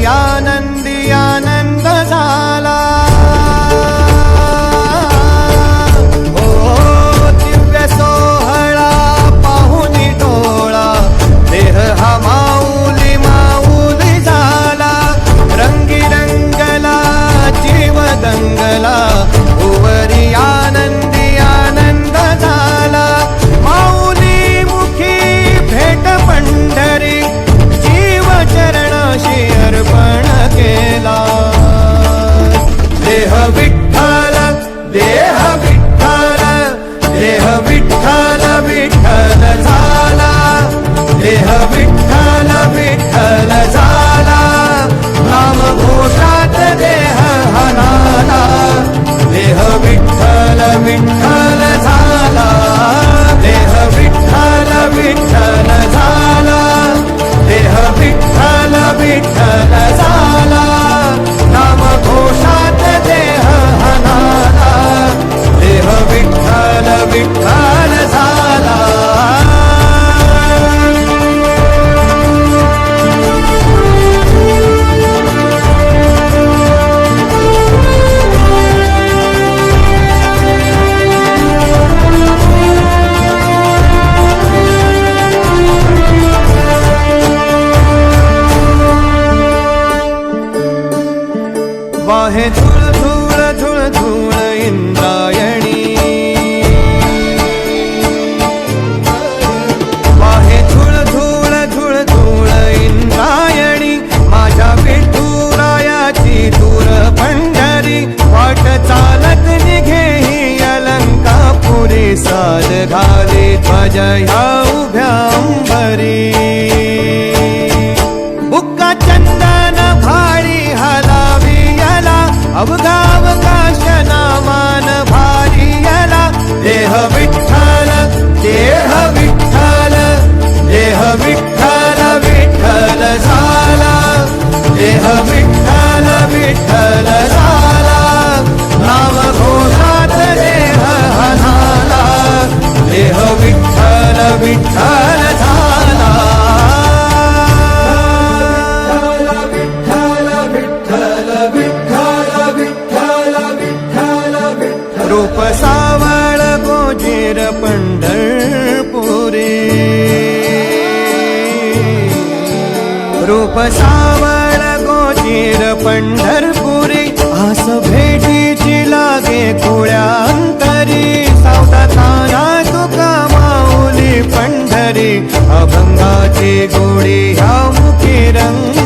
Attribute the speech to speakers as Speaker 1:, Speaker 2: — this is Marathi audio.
Speaker 1: आनंदी आनंद झाला। ओ दिव्य सोहळा पाहुनी डोळा, देह हा माऊली माऊली झाला। रंगी रंगला जीव दंगला, उवरी आनंदी आनंद झाला। माऊली मुखी भेट पंढरी, जीव चरणाशी अर्पण केला। देह विठ्ठल देह विठ्ठल देह विठ्ठल विठ्ठल झाला। देह विठ्ठल विठ्ठल झाला, नाम घोषात देह हनाला। देह विठ्ठल विठ्ठल झाला, देह विठ्ठल विठ्ठल झाला। देह विठ्ठल विठ्ठल झाला, नाम घोषात देह हनाला। देह विठ्ठल विठ्ठल झाला। वाहे धूळ धूळ धूळ धूळ इंद्रायणी, वाहे धूळ धूळ धूळ धूळ इंद्रायणी। माझ्या विठुरायाची दूर पंढरी, वाट चालत निघे ही अलंकापुरी। साज घाली ध्वज ह्या उभ्या अंबरी, बुक्का चंदन भारी हलावी याला। अवघावकाश नामान भारी याला। देह विठ्ठल देह विठ्ठल देह विठ्ठल विठ्ठल झाला। देह विठ्ठल विठ्ठल झाला, नाम घोषात देह हनाला। देह विठ्ठल विठ्ठल झाला। रूप सावळ गोजीर पंढरपुरी, रूप सावळ गोजीर पंढरपुरी। आस भेटीची लागे खुळ्या अंतरी, सावधाना तुका माऊली पंढरी। अभंगाची गोडी ह्या मुखी रंग